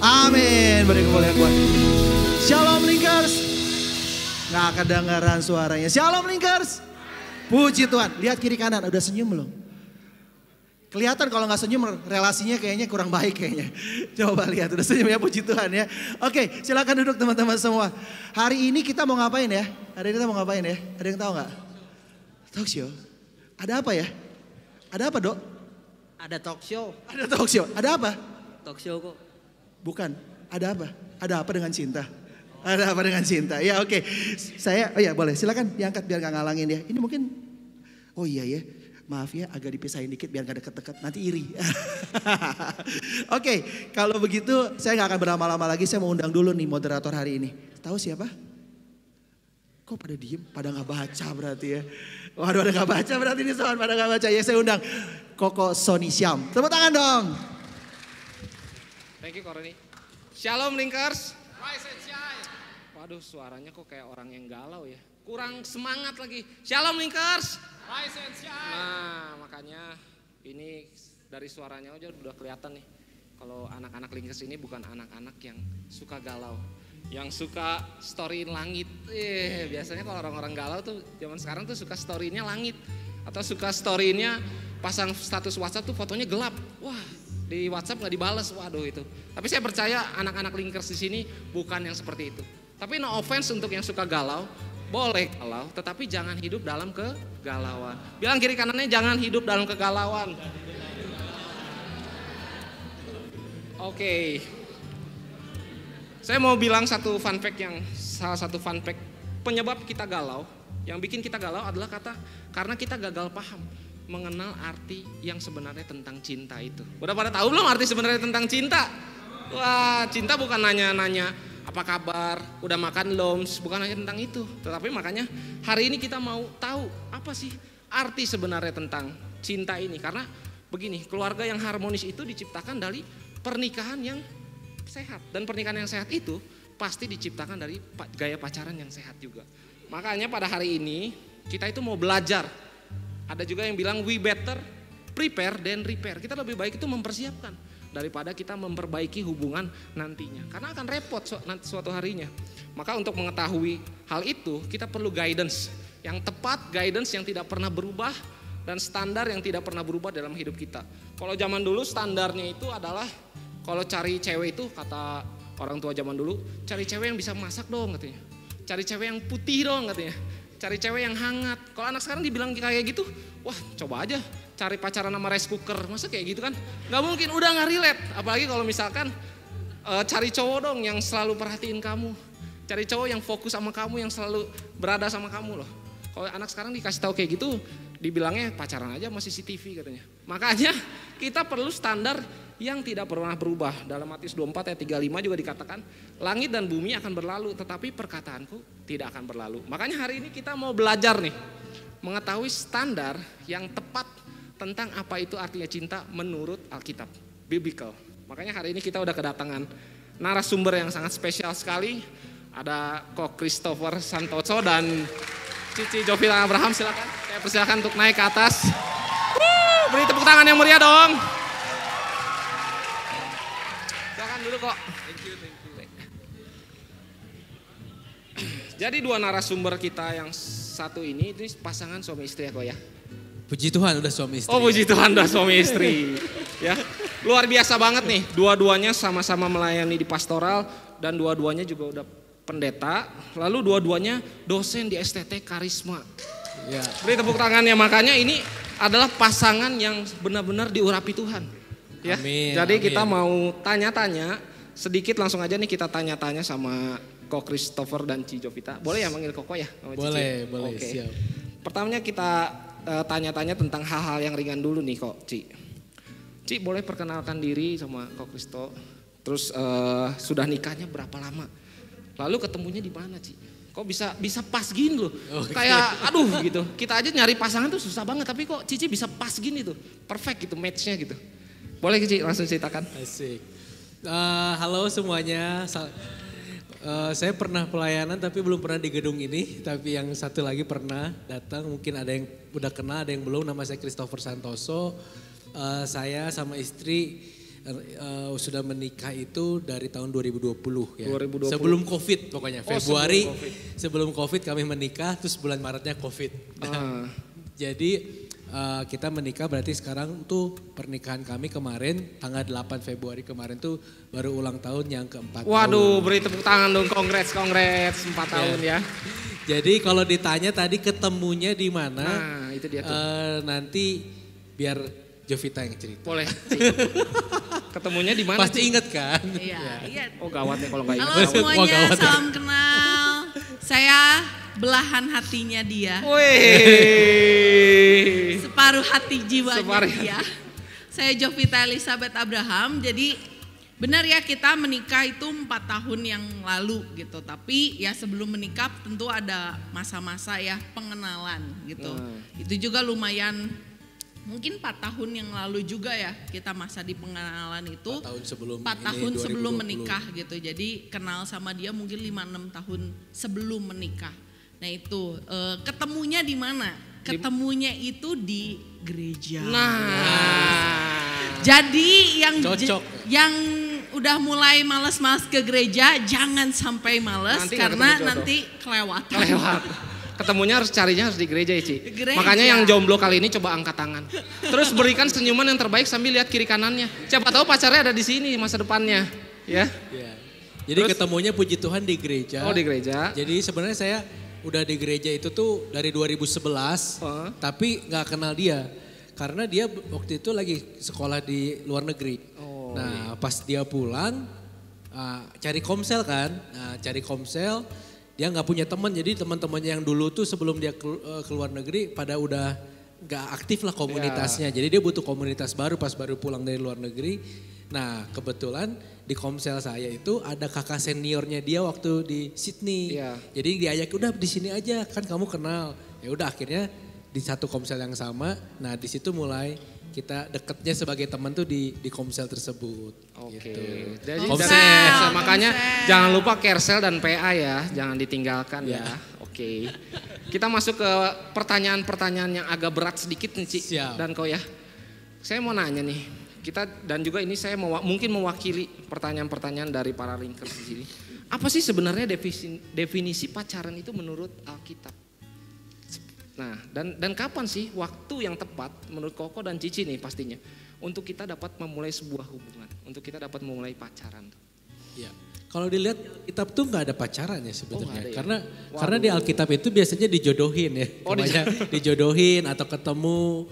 Amin. Beri kemuliaan Tuhan. Shalom Linkers. Nggak kedengaran suaranya. Shalom Linkers. Puji Tuhan. Lihat kiri kanan. Udah senyum belum? Kelihatan kalau nggak senyum relasinya kayaknya kurang baik kayaknya. Coba lihat udah senyum ya, puji Tuhan ya. Oke, silakan duduk teman-teman semua. Hari ini kita mau ngapain ya? Hari ini kita mau ngapain ya? Ada yang tahu nggak? Talk show. Ada apa ya? Ada apa, Dok? Ada talk show. Ada talk show. Ada apa? Talk show kok. Bukan. Ada apa? Ada apa dengan cinta? Ada apa dengan cinta? Ya oke. Saya, oh ya boleh. Silakan diangkat biar nggak ngalangin ya. Ini mungkin, oh iya ya. Maaf ya agak dipisahin dikit biar gak deket-deket. Nanti iri. Oke, kalau begitu saya gak akan berlama-lama lagi. Saya mau undang dulu nih moderator hari ini. Tahu siapa? Kok pada diem? Pada gak baca berarti ya. Waduh, pada gak baca berarti ini soal pada gak baca. Ya saya undang Koko Sony Syam. Tepuk tangan dong. Thank you Koroni. Shalom Linkers. Rise and shine. Waduh, suaranya kok kayak orang yang galau ya. Kurang semangat lagi. Shalom Linkers. Rise and shine. Nah, makanya ini dari suaranya aja udah kelihatan nih. Kalau anak-anak Linkers ini bukan anak-anak yang suka galau, yang suka storyin langit. Biasanya kalau orang-orang galau tuh zaman sekarang tuh suka storynya langit, atau suka storynya pasang status WhatsApp tuh fotonya gelap. Wah, di WhatsApp nggak dibales. Waduh itu. Tapi saya percaya anak-anak Linkers di sini bukan yang seperti itu. Tapi no offense untuk yang suka galau. Boleh galau, tetapi jangan hidup dalam kegalauan. Bilang kiri kanannya jangan hidup dalam kegalauan. Oke. Saya mau bilang salah satu fun fact penyebab kita galau, yang bikin kita galau adalah karena kita gagal paham mengenal arti yang sebenarnya tentang cinta itu. Udah pada tahu belum arti sebenarnya tentang cinta? Wah, cinta bukan nanya-nanya apa kabar, udah makan belum, bukan hanya tentang itu. Tetapi makanya hari ini kita mau tahu apa sih arti sebenarnya tentang cinta ini. Karena begini, keluarga yang harmonis itu diciptakan dari pernikahan yang sehat. Dan pernikahan yang sehat itu pasti diciptakan dari gaya pacaran yang sehat juga. Makanya pada hari ini kita itu mau belajar. Ada juga yang bilang we better prepare than repair. Kita lebih baik itu mempersiapkan daripada kita memperbaiki hubungan nantinya. Karena akan repot suatu harinya. Maka untuk mengetahui hal itu kita perlu guidance yang tepat, guidance yang tidak pernah berubah, dan standar yang tidak pernah berubah dalam hidup kita. Kalau zaman dulu standarnya itu adalah kalau cari cewek itu kata orang tua zaman dulu, cari cewek yang bisa masak dong katanya. Cari cewek yang putih dong katanya. Cari cewek yang hangat. Kalau anak sekarang dibilang kayak gitu, wah coba aja cari pacaran sama rice cooker, masa kayak gitu kan? Gak mungkin, udah gak relate. Apalagi kalau misalkan cari cowok dong yang selalu perhatiin kamu, cari cowok yang fokus sama kamu, yang selalu berada sama kamu loh. Kalau anak sekarang dikasih tahu kayak gitu, dibilangnya pacaran aja sama CCTV katanya. Makanya kita perlu standar yang tidak pernah berubah. Dalam Matius 24 ayat 35 juga dikatakan, langit dan bumi akan berlalu, tetapi perkataanku tidak akan berlalu. Makanya hari ini kita mau belajar nih, mengetahui standar yang tepat tentang apa itu artinya cinta menurut Alkitab, biblical. Makanya hari ini kita udah kedatangan narasumber yang sangat spesial sekali. Ada Kok Christopher Santoso dan Cici Jovita Abraham, silakan. Saya persilakan untuk naik ke atas. Beri tepuk tangan yang meriah dong. Silakan dulu kok. Thank you. Jadi dua narasumber kita yang satu ini pasangan suami istri ya kok ya. Puji Tuhan udah suami istri. Oh puji Tuhan udah suami istri. Ya, luar biasa banget nih. Dua-duanya sama-sama melayani di pastoral dan dua-duanya juga udah pendeta. Lalu dua-duanya dosen di STT Karisma. Ya. Beri tepuk tangannya, makanya ini adalah pasangan yang benar-benar diurapi Tuhan. Ya. Amin. Jadi amin. kita mau tanya-tanya sedikit, langsung aja nih kita tanya-tanya sama Kok Christopher dan Ci Jovita. Boleh ya manggil Koko ya? Boleh, Oke. siap. Pertamanya kita tanya-tanya tentang hal-hal yang ringan dulu nih kok Ci. Ci boleh perkenalkan diri sama Kok Kristo. Terus sudah nikahnya berapa lama? Lalu ketemunya di mana Ci? Kok bisa pas gini loh? Okay. Kayak aduh gitu. Kita aja nyari pasangan tuh susah banget, tapi kok Cici bisa pas gini tuh. Perfect gitu matchnya gitu. Boleh Ci langsung ceritakan. Asik. Halo semuanya. Saya pernah pelayanan tapi belum pernah di gedung ini. Tapi yang satu lagi pernah datang, mungkin ada yang udah kenal, ada yang belum. Nama saya Christopher Santoso. Saya sama istri sudah menikah itu dari tahun 2020 ya. 2020. Sebelum Covid pokoknya. Oh, Februari sebelum sebelum COVID kami menikah, terus bulan Maretnya Covid. Jadi kita menikah berarti sekarang tuh pernikahan kami kemarin tanggal 8 Februari kemarin tuh baru ulang tahun yang keempat. Waduh, beri tepuk tangan dong, kongres 4 tahun ya. Jadi kalau ditanya tadi ketemunya di mana? Nah, itu dia tuh. Nanti biar Jovita yang cerita. Boleh. Ketemunya di mana? Pasti inget kan? Iya. Oh gawat ya kalau nggak ingat. Halo semuanya, gawat ya. salam kenal. Saya belahan hatinya dia. Wih. Separuh hati jiwanya Separuh dia. Saya Jovita Elizabeth Abraham. Jadi benar ya kita menikah itu 4 tahun yang lalu gitu. Tapi ya sebelum menikah tentu ada masa-masa ya pengenalan gitu. Itu juga lumayan. Mungkin 4 tahun yang lalu juga ya kita masa di pengenalan itu 4 tahun sebelum 4 tahun sebelum menikah gitu. Jadi kenal sama dia mungkin 5-6 tahun sebelum menikah. Nah itu ketemunya di mana? Ketemunya itu di gereja. Jadi yang udah mulai males-males ke gereja jangan sampai males Nanti karena nanti kelewatan. Ketemunya carinya harus di gereja ya Ci. Gereja. Makanya yang jomblo kali ini coba angkat tangan. Terus berikan senyuman yang terbaik sambil lihat kiri kanannya. Siapa tahu pacarnya ada di sini masa depannya. Ya. Jadi ketemunya puji Tuhan di gereja. Oh di gereja. Jadi sebenarnya saya udah di gereja itu tuh dari 2011. Tapi gak kenal dia. Karena dia waktu itu lagi sekolah di luar negeri. Nah pas dia pulang cari komsel kan. Nah cari komsel. Dia nggak punya teman, jadi teman-temannya yang dulu tuh sebelum dia ke luar negeri pada udah nggak aktif lah komunitasnya. Jadi dia butuh komunitas baru pas baru pulang dari luar negeri. Nah kebetulan di komsel saya itu ada kakak seniornya dia waktu di Sydney. Jadi diajak udah di sini aja kan kamu kenal. Ya udah akhirnya di satu komsel yang sama. Nah di situ mulai kita deketnya sebagai teman tuh di komsel tersebut. Oke. Gitu. Jadi Komsel. makanya jangan lupa Kersel dan PA ya, jangan ditinggalkan ya. Oke. Kita masuk ke pertanyaan-pertanyaan yang agak berat sedikit nih Ci. Dan kau ya. Saya mau nanya nih. Kita dan juga ini saya mungkin mewakili pertanyaan-pertanyaan dari para linkers di sini. Apa sih sebenarnya definisi pacaran itu menurut Alkitab? Nah, dan kapan sih waktu yang tepat menurut Koko dan Cici nih pastinya untuk kita dapat memulai sebuah hubungan, untuk kita dapat memulai pacaran? Ya, kalau dilihat Alkitab tuh nggak ada pacaran ya sebenarnya, ya? karena di Alkitab itu biasanya dijodohin ya, dijodohin atau ketemu,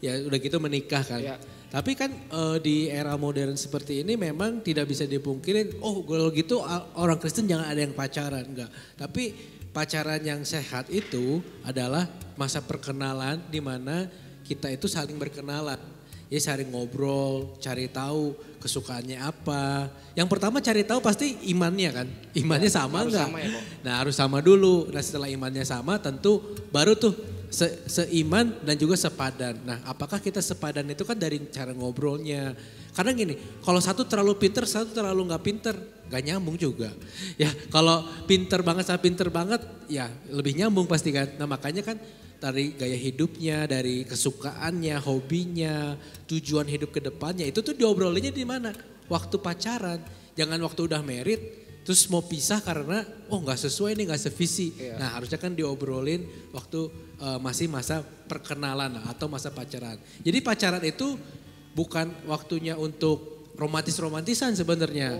ya udah gitu menikah kan. Tapi kan di era modern seperti ini memang tidak bisa dipungkirin, oh kalau gitu orang Kristen jangan ada yang pacaran, enggak. Tapi pacaran yang sehat itu adalah masa perkenalan di mana kita itu saling berkenalan. Ya saling ngobrol, cari tahu kesukaannya apa. Yang pertama cari tahu pasti imannya kan. Imannya sama enggak? Sama ya, nah harus sama dulu. Nah setelah imannya sama tentu baru tuh seiman dan juga sepadan. Nah apakah kita sepadan itu kan dari cara ngobrolnya. Karena gini, kalau satu terlalu pinter, satu terlalu nggak pinter, nggak nyambung juga. Ya kalau pinter banget sama pinter banget, ya lebih nyambung pasti kan. Nah makanya kan dari gaya hidupnya, dari kesukaannya, hobinya, tujuan hidup ke depannya itu tuh diobrolinnya di mana? Waktu pacaran, jangan waktu udah married, terus mau pisah karena oh nggak sesuai nih, nggak sevisi. Nah harusnya kan diobrolin waktu masih masa perkenalan atau masa pacaran. Jadi pacaran itu bukan waktunya untuk romantisan sebenarnya.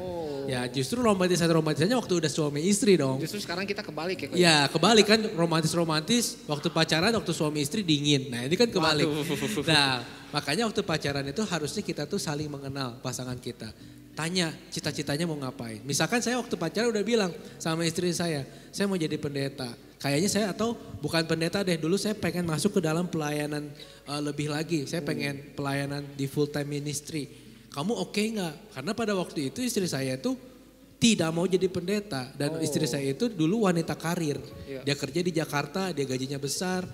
Ya justru romantisannya waktu udah suami istri dong. Justru sekarang kita kebalik ya. Ya kebalik kan romantis waktu pacaran, waktu suami istri dingin. Nah ini kan kebalik. Nah makanya waktu pacaran itu harusnya kita tuh saling mengenal pasangan kita. Tanya cita-citanya mau ngapain. Misalkan saya waktu pacaran udah bilang sama istri saya mau jadi pendeta. Kayaknya saya atau bukan pendeta deh, dulu saya pengen masuk ke dalam pelayanan lebih lagi. Saya pengen pelayanan di full time ministry. Kamu oke nggak? Karena pada waktu itu istri saya itu tidak mau jadi pendeta. Dan istri saya itu dulu wanita karir. Dia kerja di Jakarta, dia gajinya besar.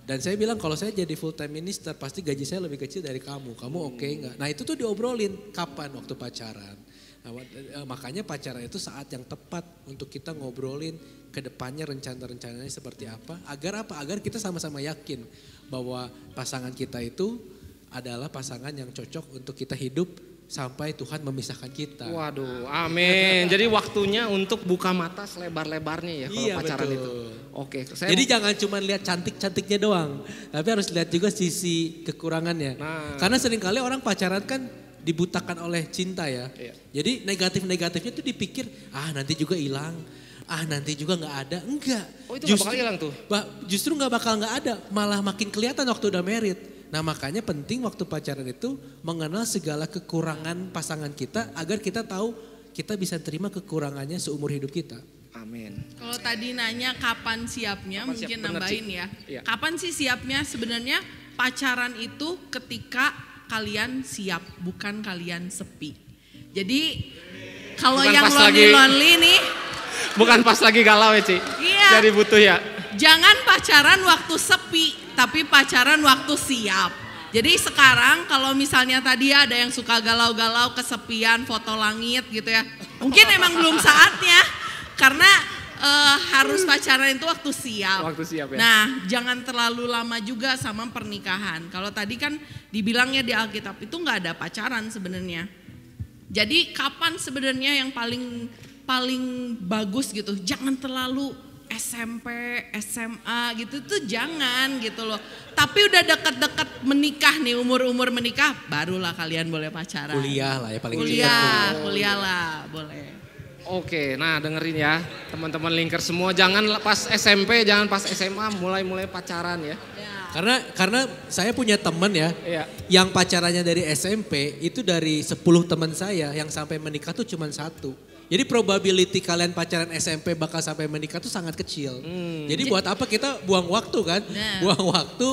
Dan saya bilang kalau saya jadi full time minister pasti gaji saya lebih kecil dari kamu. Kamu oke nggak? Nah itu tuh diobrolin kapan waktu pacaran. Nah, makanya pacaran itu saat yang tepat untuk kita ngobrolin ke depannya rencana-rencananya seperti apa. Agar apa? Agar kita sama-sama yakin bahwa pasangan kita itu adalah pasangan yang cocok untuk kita hidup sampai Tuhan memisahkan kita. Waduh, amin. Jadi waktunya untuk buka mata selebar-lebarnya ya kalau Iya, pacaran betul. itu. Oke, Jadi jangan cuma lihat cantik-cantiknya doang, tapi harus lihat juga sisi kekurangannya. Nah. Karena seringkali orang pacaran kan dibutakan oleh cinta ya. Iya. Jadi negatif-negatifnya tuh dipikir, nanti juga hilang, nanti juga nggak ada. Enggak. Oh, itu nggak bakal hilang tuh? Justru nggak bakal nggak ada, malah makin kelihatan waktu udah married. Nah makanya penting waktu pacaran itu mengenal segala kekurangan pasangan kita agar kita tahu kita bisa terima kekurangannya seumur hidup kita. Amin. Kalau tadi nanya kapan siapnya, Kapan siap? mungkin Bener, nambahin Ci. ya. Iya. Kapan sih siapnya? Sebenarnya pacaran itu ketika kalian siap, bukan kalian sepi. Jadi kalau Bukan yang pas lagi- lonely nih, Bukan pas lagi galau ya Ci? Iya. Jadi butuh ya? jangan pacaran waktu sepi, tapi pacaran waktu siap. Jadi sekarang kalau misalnya tadi ada yang suka galau-galau, kesepian, foto langit gitu ya. Mungkin emang belum saatnya karena harus pacaran itu waktu siap. Waktu siap ya. Nah, jangan terlalu lama juga sama pernikahan. Kalau tadi kan dibilangnya di Alkitab itu nggak ada pacaran sebenarnya. Jadi kapan sebenarnya yang paling bagus gitu? Jangan terlalu SMP, SMA gitu tuh jangan gitu loh. Tapi udah deket-deket menikah nih, umur-umur menikah, barulah kalian boleh pacaran. Kuliah lah ya paling tidak. Kuliah lah boleh. Oke, nah dengerin ya teman-teman linker semua. Jangan pas SMP, jangan pas SMA mulai pacaran ya. Karena saya punya teman ya, Iya. yang pacarannya dari SMP itu dari 10 teman saya yang sampai menikah tuh cuma 1. Jadi probability kalian pacaran SMP bakal sampai menikah tuh sangat kecil. Jadi buat apa kita buang waktu kan? Nah. Buang waktu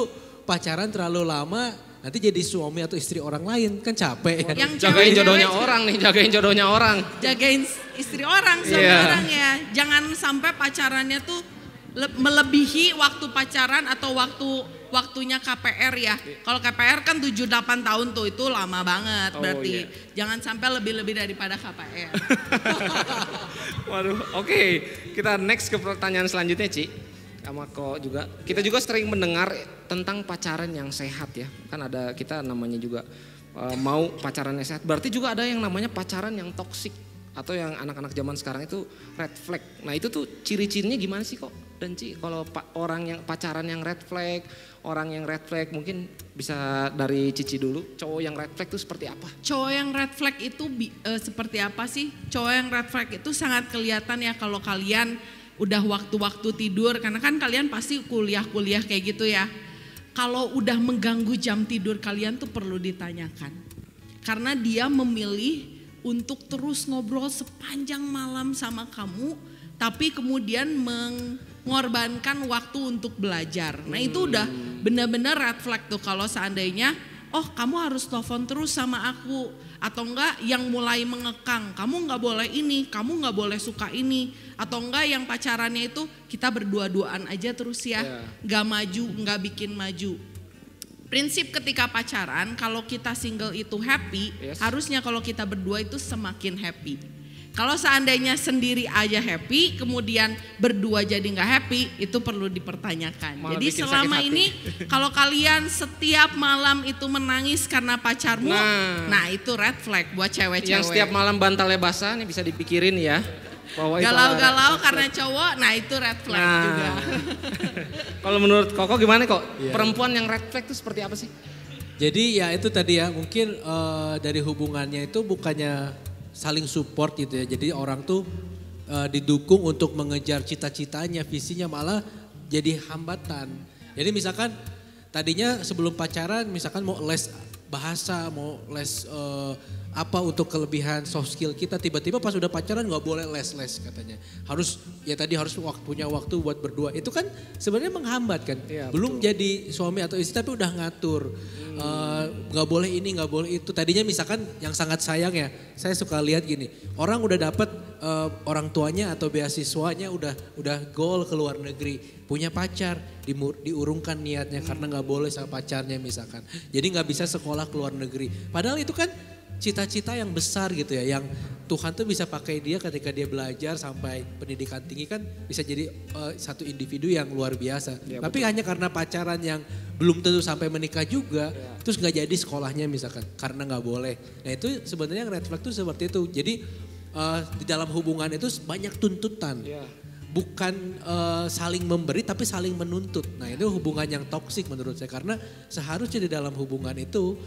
pacaran terlalu lama, nanti jadi suami atau istri orang lain kan capek ya. Yang Jagain cewek-cewek jodohnya orang nih, jagain jodohnya orang. jagain istri orang, suami Iya. orang ya. Jangan sampai pacarannya tuh melebihi waktu pacaran atau waktunya KPR ya. Kalau KPR kan 7-8 tahun tuh itu lama banget Oh, berarti. iya. Jangan sampai lebih-lebih daripada KPR. Waduh, oke. Kita next ke pertanyaan selanjutnya, Ci. Sama kok juga. Kita juga sering mendengar tentang pacaran yang sehat ya. Kan ada kita namanya juga mau pacaran yang sehat. Berarti juga ada yang namanya pacaran yang toksik atau yang anak-anak zaman sekarang itu red flag. Nah, itu tuh ciri-cirinya gimana sih kok? Dan Ci, kalau orang yang pacaran yang red flag, orang yang red flag mungkin bisa dari Cici dulu. Cowok yang red flag itu seperti apa? Cowok yang red flag itu seperti apa sih? Cowok yang red flag itu sangat kelihatan ya kalau kalian udah waktu-waktu tidur. Karena kan kalian pasti kuliah-kuliah kayak gitu ya. Kalau udah mengganggu jam tidur kalian tuh perlu ditanyakan. Karena dia memilih untuk terus ngobrol sepanjang malam sama kamu. Tapi kemudian mengorbankan waktu untuk belajar. Nah itu udah benar-benar red flag tuh kalau seandainya kamu harus telepon terus sama aku. Atau enggak yang mulai mengekang, kamu enggak boleh ini, kamu enggak boleh suka ini. Atau enggak yang pacarannya itu kita berdua-duaan aja terus ya, enggak maju, enggak bikin maju. Prinsip ketika pacaran kalau kita single itu happy, harusnya kalau kita berdua itu semakin happy. Kalau seandainya sendiri aja happy, kemudian berdua jadi nggak happy, itu perlu dipertanyakan. Malah Jadi bikin selama sakit hati. ini kalau kalian setiap malam itu menangis karena pacarmu, nah itu red flag buat cewek-cewek. Yang setiap malam bantalnya basah nih bisa dipikirin ya. Bahwa itu galau-galau ada- karena cowok, nah itu red flag Nah. juga. Kalau menurut Koko gimana kok? Perempuan yang red flag itu seperti apa sih? Jadi ya itu tadi ya mungkin dari hubungannya itu bukannya saling support gitu ya. Jadi orang tuh didukung untuk mengejar cita-citanya, visinya malah jadi hambatan. Jadi misalkan tadinya sebelum pacaran misalkan mau les bahasa, mau les apa untuk kelebihan soft skill kita, tiba-tiba pas udah pacaran nggak boleh les katanya. Harus ya tadi harus punya waktu buat berdua. Itu kan sebenarnya menghambat kan. Iya, Belum jadi suami atau istri tapi udah ngatur. Nggak boleh ini, nggak boleh itu. Tadinya misalkan yang sangat sayang ya, saya suka lihat gini, orang udah dapet orang tuanya atau beasiswanya udah goal ke luar negeri, punya pacar, diurungkan niatnya karena nggak boleh sama pacarnya misalkan. Jadi nggak bisa sekolah ke luar negeri. Padahal itu kan cita-cita yang besar gitu ya, yang Tuhan tuh bisa pakai dia ketika dia belajar sampai pendidikan tinggi kan bisa jadi satu individu yang luar biasa. Ya, tapi hanya karena pacaran yang belum tentu sampai menikah juga, terus nggak jadi sekolahnya misalkan karena nggak boleh. Nah itu sebenarnya red flag tuh seperti itu. Jadi di dalam hubungan itu banyak tuntutan. Bukan saling memberi tapi saling menuntut. Nah itu hubungan yang toksik menurut saya. Karena seharusnya di dalam hubungan itu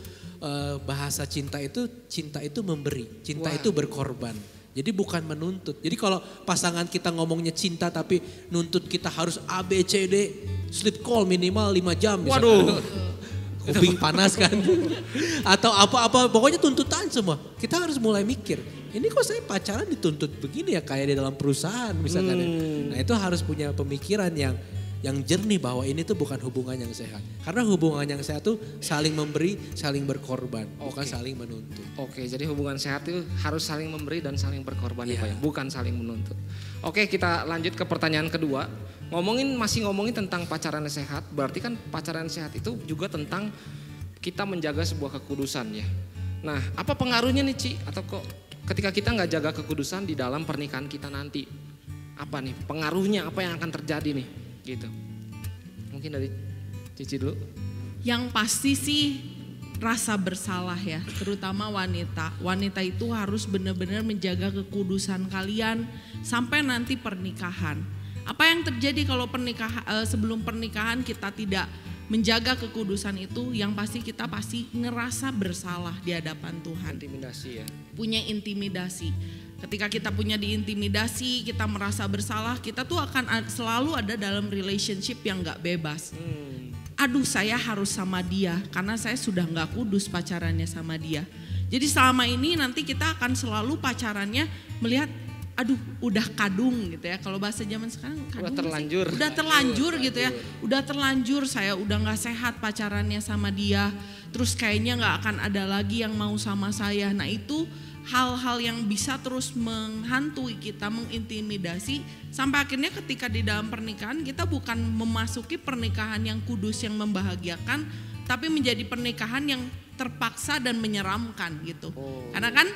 bahasa cinta itu memberi. Cinta itu berkorban. Jadi bukan menuntut. Jadi kalau pasangan kita ngomongnya cinta tapi nuntut kita harus A, B, C, D. Sleep call minimal 5 jam. Waduh. Kuping panas kan. Atau apa-apa pokoknya tuntutan semua. Kita harus mulai mikir. Ini kok saya pacaran dituntut begini ya kayak di dalam perusahaan misalkan. Nah itu harus punya pemikiran yang jernih bahwa ini tuh bukan hubungan yang sehat. Karena hubungan yang sehat tuh saling memberi, saling berkorban, bukan saling menuntut. Oke, jadi hubungan sehat itu harus saling memberi dan saling berkorban ya Pak ya, bukan saling menuntut. Oke, kita lanjut ke pertanyaan kedua. Masih ngomongin tentang pacaran yang sehat, berarti kan pacaran yang sehat itu juga tentang kita menjaga sebuah kekudusan ya. Nah, apa pengaruhnya nih Ci? Atau kok ketika kita nggak jaga kekudusan di dalam pernikahan kita nanti? Apa nih pengaruhnya, apa yang akan terjadi nih? Gitu. Mungkin dari Cici dulu. Yang pasti sih rasa bersalah ya, terutama wanita. Wanita itu harus benar-benar menjaga kekudusan kalian sampai nanti pernikahan. Apa yang terjadi kalau sebelum pernikahan kita tidak menjaga kekudusan itu? Yang pasti kita pasti ngerasa bersalah di hadapan Tuhan. Intimidasi ya. Punya intimidasi. Ketika kita punya diintimidasi, kita merasa bersalah, kita tuh akan selalu ada dalam relationship yang gak bebas. Aduh saya harus sama dia karena saya sudah gak kudus pacarannya sama dia. Jadi selama ini nanti kita akan selalu pacarannya melihat aduh udah kadung gitu ya. Kalau bahasa zaman sekarang kadung udah terlanjur gitu ya. Udah terlanjur, saya udah gak sehat pacarannya sama dia. Terus kayaknya gak akan ada lagi yang mau sama saya. Nah itu hal-hal yang bisa terus menghantui kita, mengintimidasi sampai akhirnya ketika di dalam pernikahan kita bukan memasuki pernikahan yang kudus yang membahagiakan, tapi menjadi pernikahan yang terpaksa dan menyeramkan gitu. Karena kan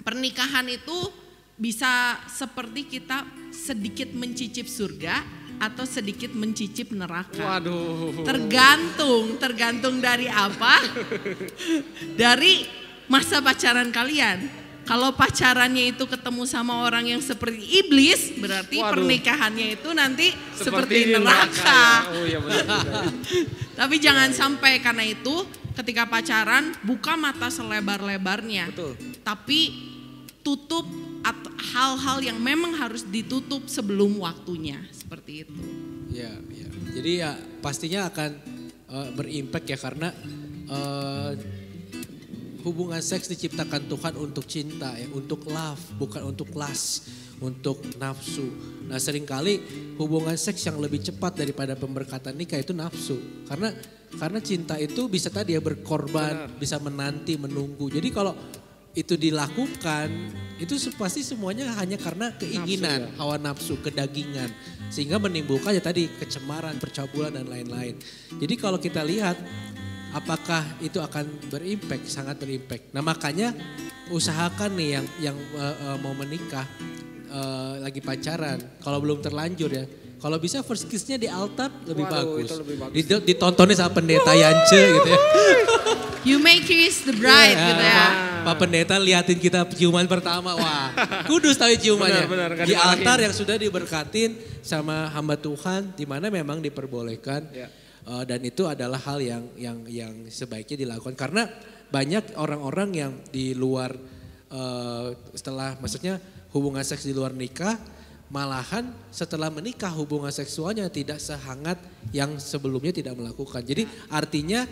pernikahan itu bisa seperti kita sedikit mencicip surga atau sedikit mencicip neraka. Waduh. Tergantung dari apa? Dari masa pacaran kalian. Kalau pacarannya itu ketemu sama orang yang seperti iblis, berarti pernikahannya itu nanti seperti neraka. Oh iya benar. Tapi jangan sampai, karena itu ketika pacaran buka mata selebar-lebarnya. Betul. Tapi tutup hal-hal yang memang harus ditutup sebelum waktunya, seperti itu. Ya. Jadi ya pastinya akan berimpact ya karena hubungan seks diciptakan Tuhan untuk cinta ya, untuk love, bukan untuk lust, untuk nafsu. Nah seringkali hubungan seks yang lebih cepat daripada pemberkatan nikah itu nafsu. Karena cinta itu bisa tadi ya berkorban, bisa menanti, menunggu. Jadi kalau itu dilakukan, itu pasti semuanya hanya karena keinginan, hawa nafsu, kedagingan. Sehingga menimbulkan ya tadi kecemaran, percabulan dan lain-lain. Jadi kalau kita lihat apakah itu akan berimpact, sangat berimpact. Nah makanya usahakan nih yang mau menikah, lagi pacaran, kalau belum terlanjur ya. Kalau bisa first kiss-nya di altar lebih bagus. Ditontonnya sama pendeta Yance gitu ya. You may kiss the bride gitu ya. Pak pendeta liatin kita ciuman pertama, wah kudus tapi ciumannya. Benar, di altar yang sudah diberkatin sama hamba Tuhan, di mana memang diperbolehkan. Ya. Dan itu adalah hal yang sebaiknya dilakukan. Karena banyak orang-orang yang di luar setelah maksudnya hubungan seks di luar nikah, malahan setelah menikah hubungan seksualnya tidak sehangat yang sebelumnya tidak melakukan. Jadi artinya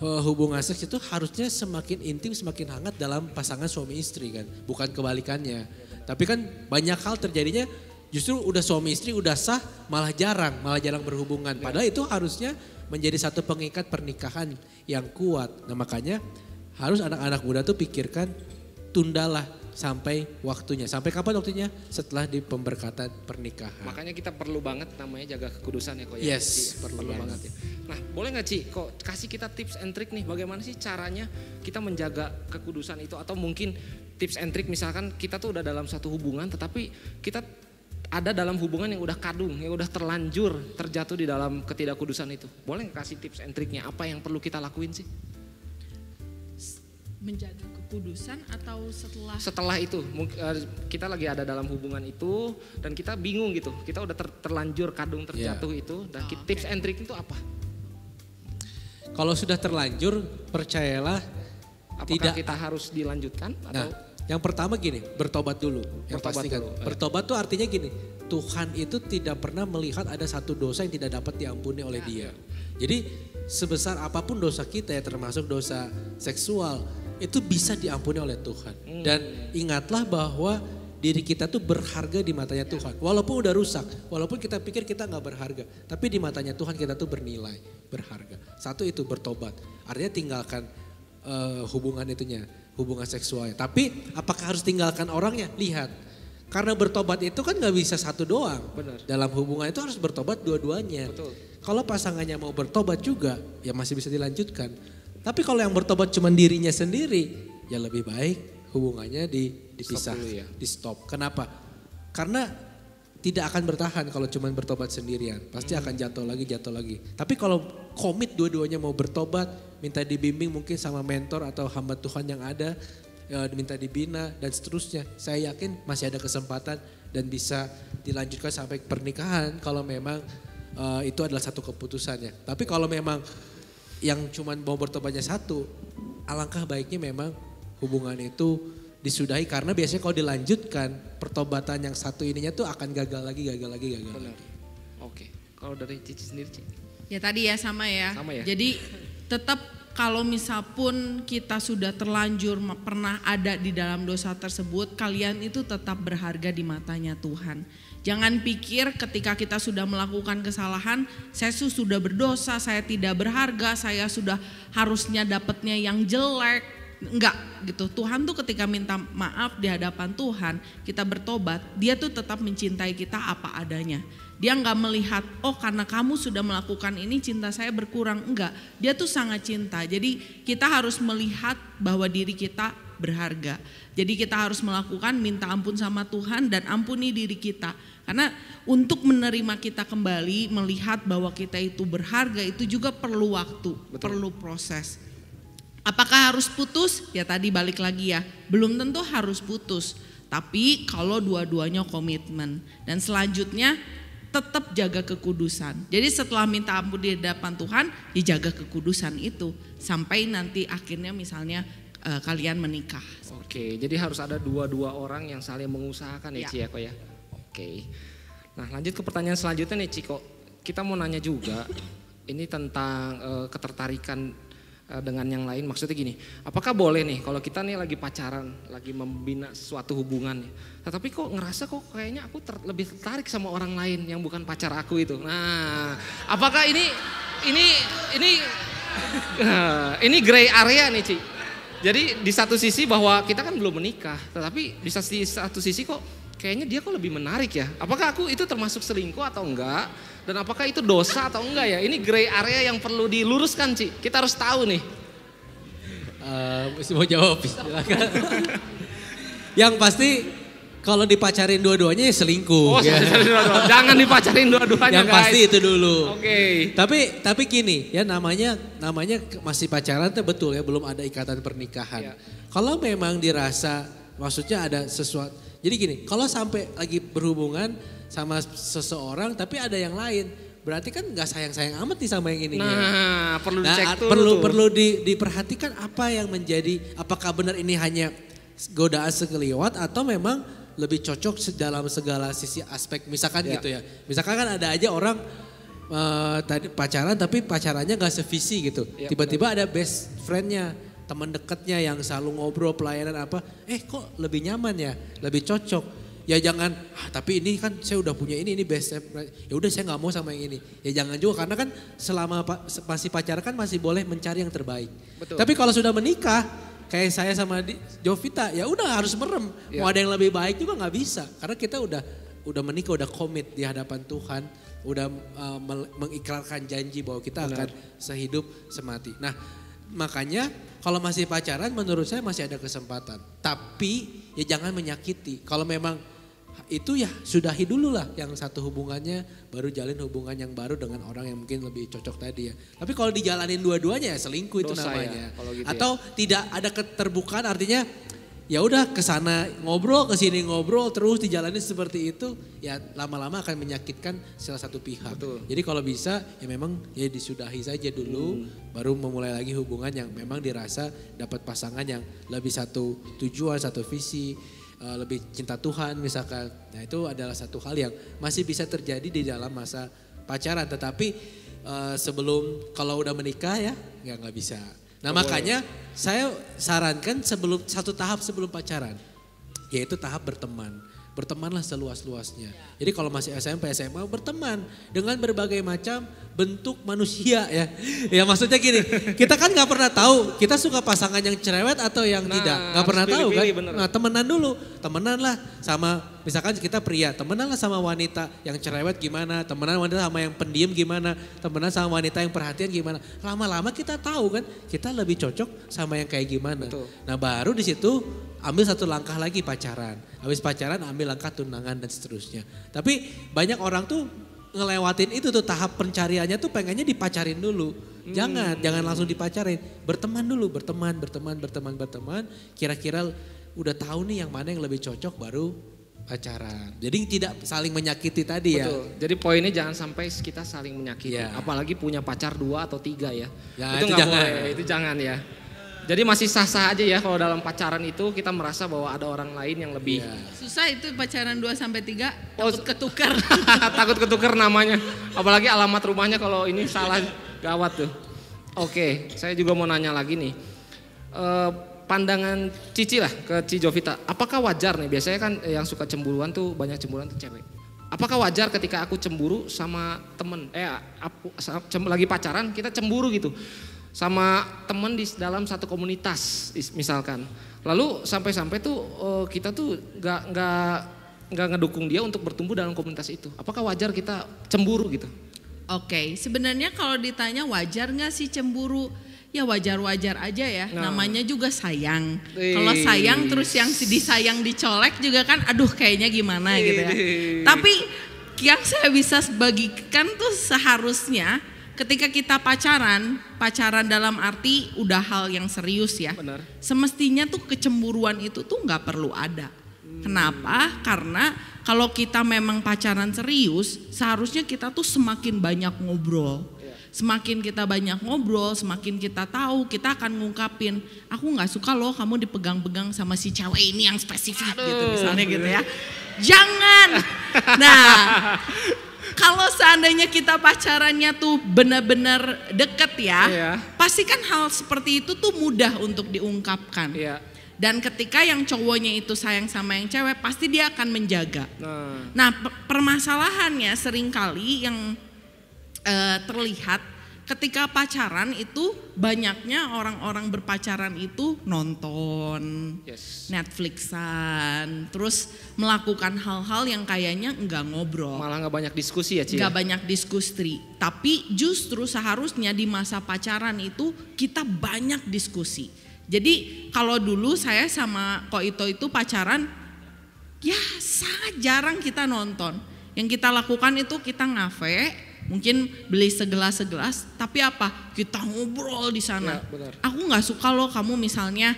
hubungan seks itu harusnya semakin intim, semakin hangat dalam pasangan suami istri kan. Bukan kebalikannya. Tapi kan banyak hal terjadinya justru udah suami istri udah sah malah jarang berhubungan. Padahal itu harusnya menjadi satu pengikat pernikahan yang kuat. Nah makanya harus anak-anak muda tuh pikirkan, sampai waktunya. Sampai kapan waktunya? Setelah di pemberkatan pernikahan. Makanya kita perlu banget namanya jaga kekudusan ya kok ya. Yes, perlu banget ya. Nah, boleh nggak Ci, kok kasih kita tips and trick nih, bagaimana sih caranya kita menjaga kekudusan itu, atau mungkin tips and trick misalkan kita tuh udah dalam satu hubungan tetapi kita ada dalam hubungan yang udah kadung, yang udah terlanjur terjatuh di dalam ketidakkudusan itu. Boleh nggak kasih tips and tricknya, apa yang perlu kita lakuin sih? Menjaga kekudusan atau Setelah itu kita lagi ada dalam hubungan itu dan kita bingung gitu, kita udah terlanjur kadung terjatuh itu, dan tips and trick itu apa? Kalau sudah terlanjur, percayalah Apakah kita harus dilanjutkan atau? Nah, yang pertama gini, bertobat dulu. Yang Bertobat pastikan. dulu. Bertobat tuh artinya gini, Tuhan itu tidak pernah melihat ada satu dosa yang tidak dapat diampuni oleh Dia. Jadi sebesar apapun dosa kita ya, termasuk dosa seksual, itu bisa diampuni oleh Tuhan. Dan ingatlah bahwa diri kita tuh berharga di matanya Tuhan. Walaupun udah rusak, walaupun kita pikir kita gak berharga, tapi di matanya Tuhan kita tuh bernilai, berharga. Satu itu bertobat, artinya tinggalkan hubungan itunya, hubungan seksualnya. Tapi apakah harus tinggalkan orangnya? Lihat, karena bertobat itu kan gak bisa satu doang. Benar. Dalam hubungan itu harus bertobat dua-duanya. Betul. Kalau pasangannya mau bertobat juga, ya masih bisa dilanjutkan. Tapi kalau yang bertobat cuma dirinya sendiri, ya lebih baik hubungannya dipisah, Stop dulu ya. di stop. Kenapa? Karena tidak akan bertahan kalau cuma bertobat sendirian. Pasti akan jatuh lagi. Tapi kalau komit dua-duanya mau bertobat, minta dibimbing mungkin sama mentor atau hamba Tuhan yang ada, ya, minta dibina dan seterusnya. Saya yakin masih ada kesempatan dan bisa dilanjutkan sampai pernikahan kalau memang itu adalah satu keputusannya. Tapi kalau memang yang cuma mau bertobatnya satu, alangkah baiknya memang hubungan itu disudahi, karena biasanya kalau dilanjutkan pertobatan yang satu ininya tuh akan gagal lagi. Benar. Oke. Kalau dari Cici sendiri, Ci? Ya tadi ya sama ya. Sama ya? Jadi tetap kalau misal pun kita sudah terlanjur pernah ada di dalam dosa tersebut, kalian itu tetap berharga di matanya Tuhan. Jangan pikir ketika kita sudah melakukan kesalahan, saya sudah berdosa, saya tidak berharga, saya sudah harusnya dapatnya yang jelek. Enggak gitu. Tuhan tuh ketika minta maaf di hadapan Tuhan, kita bertobat, Dia tuh tetap mencintai kita apa adanya. Dia enggak melihat, oh karena kamu sudah melakukan ini cinta saya berkurang. Enggak, Dia tuh sangat cinta. Jadi kita harus melihat bahwa diri kita berharga. Jadi kita harus melakukan minta ampun sama Tuhan dan ampuni diri kita. Karena untuk menerima kita kembali, melihat bahwa kita itu berharga, itu juga perlu waktu, perlu proses. Apakah harus putus? Ya tadi balik lagi ya, belum tentu harus putus. Tapi kalau dua-duanya komitmen. Dan selanjutnya tetap jaga kekudusan. Jadi setelah minta ampun di hadapan Tuhan, dijaga kekudusan itu. Sampai nanti akhirnya misalnya kalian menikah. Oke, jadi harus ada dua orang yang saling mengusahakan ya, Ya. Ci ya kok ya. Oke. Nah lanjut ke pertanyaan selanjutnya nih Ci, kok kita mau nanya juga ini tentang ketertarikan dengan yang lain. Maksudnya gini, apakah boleh nih kalau kita nih lagi pacaran, lagi membina suatu hubungan, tapi kok ngerasa kok kayaknya aku lebih tertarik sama orang lain yang bukan pacar aku itu. Nah, apakah ini gray area nih Ci? Jadi di satu sisi bahwa kita kan belum menikah, tetapi di satu sisi kok kayaknya dia kok lebih menarik ya. Apakah aku itu termasuk selingkuh atau enggak? Dan apakah itu dosa atau enggak ya? Ini gray area yang perlu diluruskan Ci. Kita harus tahu nih. Mau jawab silakan. Yang pasti kalau dipacarin dua-duanya ya selingkuh. Oh, ya. Jangan dipacarin dua-duanya Yang guys. pasti itu dulu. Oke. Tapi gini ya, namanya masih pacaran tuh betul ya, belum ada ikatan pernikahan. Ya. Kalau memang dirasa maksudnya ada sesuatu. Jadi gini, kalau sampai lagi berhubungan sama seseorang tapi ada yang lain, berarti kan nggak sayang-sayang amat nih sama yang ini. Nah, perlu dicek dulu tuh. Perlu diperhatikan apa yang menjadi, apakah benar ini hanya godaan sekeliwat atau memang lebih cocok dalam segala sisi aspek. Misalkan gitu ya. Misalkan kan ada aja orang tadi pacaran tapi pacarannya nggak sevisi gitu. Ya, Tiba-tiba ada best friendnya, teman dekatnya yang selalu ngobrol pelayanan apa. Kok lebih nyaman ya, lebih cocok. Ya jangan, tapi ini kan saya udah punya ini best friend. Ya udah saya nggak mau sama yang ini. Ya jangan juga, karena kan selama masih pacaran kan masih boleh mencari yang terbaik. Betul. Tapi kalau sudah menikah, kayak saya sama Jovita, ya udah harus merem. Mau ada yang lebih baik juga nggak bisa, karena kita udah menikah, udah komit di hadapan Tuhan, udah mengikrarkan janji bahwa kita akan sehidup semati. Nah, makanya kalau masih pacaran menurut saya masih ada kesempatan. Tapi ya jangan menyakiti. Kalau memang itu ya sudahi dulu lah yang satu hubungannya, baru jalin hubungan yang baru dengan orang yang mungkin lebih cocok tadi ya. Tapi kalau dijalanin dua-duanya ya selingkuh itu Dosa namanya. ya, gitu atau tidak ada keterbukaan, artinya ya udah kesana ngobrol, kesini ngobrol terus dijalanin seperti itu, ya lama-lama akan menyakitkan salah satu pihak. Betul. Jadi kalau bisa ya memang ya disudahi saja dulu, baru memulai lagi hubungan yang memang dirasa dapat pasangan yang lebih satu tujuan, satu visi, lebih cinta Tuhan misalkan. Nah itu adalah satu hal yang masih bisa terjadi di dalam masa pacaran. Tetapi sebelum, kalau udah menikah ya nggak bisa. Nah makanya saya sarankan satu tahap sebelum pacaran, yaitu tahap berteman. Bertemanlah seluas-luasnya. Jadi kalau masih SMP, SMA berteman dengan berbagai macam bentuk manusia ya. Ya maksudnya gini, kita kan gak pernah tahu kita suka pasangan yang cerewet atau yang tidak. Gak pernah tahu kan. Nah temenan dulu, temenan lah sama, misalkan kita pria, temenan lah sama wanita yang cerewet gimana, temenan wanita sama yang pendiam gimana, temenan sama wanita yang perhatian gimana. Lama-lama kita tahu kan, kita lebih cocok sama yang kayak gimana. Betul. Nah baru di situ ambil satu langkah lagi pacaran. Habis pacaran ambil langkah tunangan dan seterusnya. Tapi banyak orang tuh ngelewatin itu tuh tahap pencariannya tuh pengennya dipacarin dulu. Jangan langsung dipacarin. Berteman dulu, berteman. Kira-kira udah tahu nih yang mana yang lebih cocok baru pacaran. Jadi tidak saling menyakiti tadi ya. Betul. Jadi poinnya jangan sampai kita saling menyakiti. Ya. Apalagi punya pacar 2 atau 3 ya. Ya, itu itu nggak jangan. boleh, itu jangan ya. Jadi masih sah-sah aja ya kalau dalam pacaran itu kita merasa bahwa ada orang lain yang lebih. Susah itu pacaran 2-3, Oh, takut ketukar. Takut ketuker namanya. Apalagi alamat rumahnya kalau ini salah, gawat tuh. Oke, saya juga mau nanya lagi nih. Pandangan Cici lah ke Ci Jovita. Apakah wajar nih, biasanya kan yang suka cemburuan tuh banyak cemburuan tuh cewek. Apakah wajar ketika aku cemburu sama temen, lagi pacaran kita cemburu gitu. Sama temen di dalam satu komunitas misalkan. Lalu sampai-sampai tuh kita tuh nggak ngedukung dia untuk bertumbuh dalam komunitas itu. Apakah wajar kita cemburu gitu? Oke, sebenarnya kalau ditanya wajar nggak sih cemburu? Ya wajar-wajar aja ya, namanya juga sayang. Kalau sayang terus yang disayang dicolek juga kan aduh kayaknya gimana gitu ya. Tapi yang saya bisa bagikan tuh seharusnya ketika kita pacaran dalam arti udah hal yang serius ya. Benar. Semestinya tuh kecemburuan itu tuh nggak perlu ada. Kenapa? Karena kalau kita memang pacaran serius, seharusnya kita tuh semakin banyak ngobrol. Semakin kita banyak ngobrol, semakin kita tahu, kita akan ngungkapin, aku nggak suka loh kamu dipegang-pegang sama si cewek ini yang spesifik gitu misalnya gitu ya. Jangan. Nah, kalau seandainya kita pacarannya tuh benar-benar deket ya, pasti kan hal seperti itu tuh mudah untuk diungkapkan. Iya. Dan ketika yang cowoknya itu sayang sama yang cewek, pasti dia akan menjaga. Nah, permasalahannya seringkali yang terlihat ketika pacaran itu banyaknya orang-orang berpacaran itu nonton, Netflixan, terus melakukan hal-hal yang kayaknya enggak ngobrol. Malah nggak banyak diskusi ya Ci? Enggak banyak diskusi, tapi justru seharusnya di masa pacaran itu kita banyak diskusi. Jadi kalau dulu saya sama Ko Ito itu pacaran, ya sangat jarang kita nonton. Yang kita lakukan itu kita ngafe, mungkin beli segelas-segelas, tapi apa? Kita ngobrol di sana. Ya, aku nggak suka loh kamu misalnya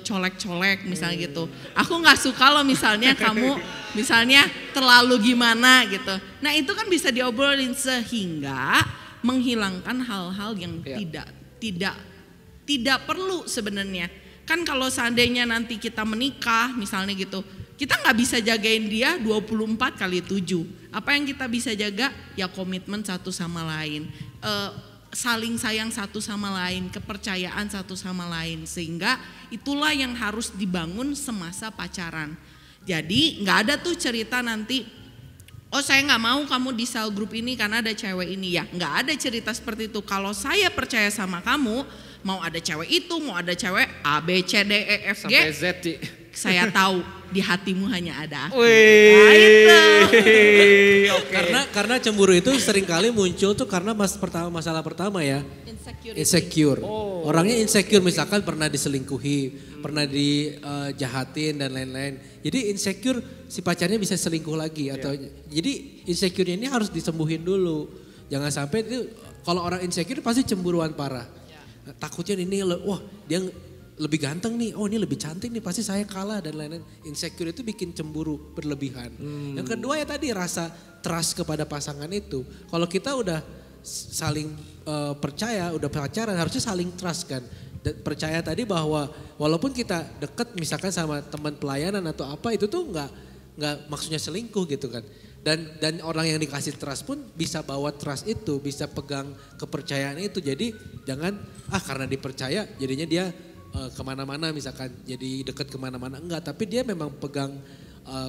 colek-colek misalnya gitu. Aku nggak suka loh misalnya kamu misalnya terlalu gimana gitu. Nah itu kan bisa diobrolin sehingga menghilangkan hal-hal yang tidak perlu sebenarnya. Kan kalau seandainya nanti kita menikah misalnya gitu, kita nggak bisa jagain dia 24/7. Apa yang kita bisa jaga? Ya komitmen satu sama lain, saling sayang satu sama lain, kepercayaan satu sama lain. Sehingga itulah yang harus dibangun semasa pacaran. Jadi nggak ada tuh cerita nanti, oh saya nggak mau kamu di sel grup ini karena ada cewek ini ya. Nggak ada cerita seperti itu. Kalau saya percaya sama kamu, Mau ada cewek itu, mau ada cewek A, B, C, D, E, F, G. Sampai Z. Saya tahu di hatimu hanya ada aku. Oke. Karena cemburu itu seringkali muncul tuh karena masalah pertama ya. Insecure. Orangnya insecure, misalkan pernah diselingkuhi, pernah dijahatin dan lain-lain. Jadi insecure si pacarnya bisa selingkuh lagi atau jadi insecure ini harus disembuhin dulu. Jangan sampai itu kalau orang insecure pasti cemburuan parah. Takutnya ini wah dia lebih ganteng nih, oh ini lebih cantik nih, pasti saya kalah dan lain-lain. Insecure itu bikin cemburu berlebihan. Yang kedua ya tadi rasa trust kepada pasangan itu. Kalau kita udah saling percaya, udah pacaran harusnya saling trust kan. Dan percaya tadi bahwa walaupun kita deket misalkan sama teman pelayanan atau apa itu tuh nggak maksudnya selingkuh gitu kan. Dan orang yang dikasih trust pun bisa bawa trust itu, bisa pegang kepercayaan itu. Jadi jangan karena dipercaya jadinya dia kemana-mana misalkan jadi deket kemana-mana. Enggak, tapi dia memang pegang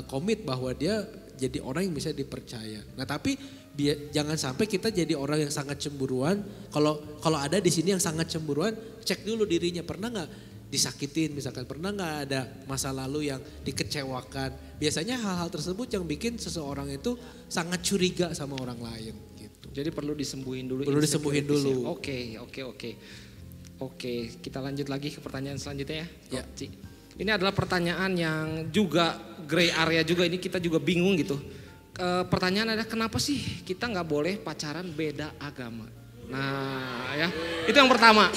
komit bahwa dia jadi orang yang bisa dipercaya. Nah tapi jangan sampai kita jadi orang yang sangat cemburuan. Kalau ada di sini yang sangat cemburuan, cek dulu dirinya pernah nggak disakitin misalkan, pernah nggak ada masa lalu yang dikecewakan. Biasanya hal-hal tersebut yang bikin seseorang itu sangat curiga sama orang lain gitu. Jadi perlu disembuhin dulu. Perlu disembuhin dulu. Oke, kita lanjut lagi ke pertanyaan selanjutnya ya. Ya. Ini adalah pertanyaan yang juga gray area juga, ini kita juga bingung gitu. Pertanyaan adalah kenapa sih kita nggak boleh pacaran beda agama? Nah ya, itu yang pertama.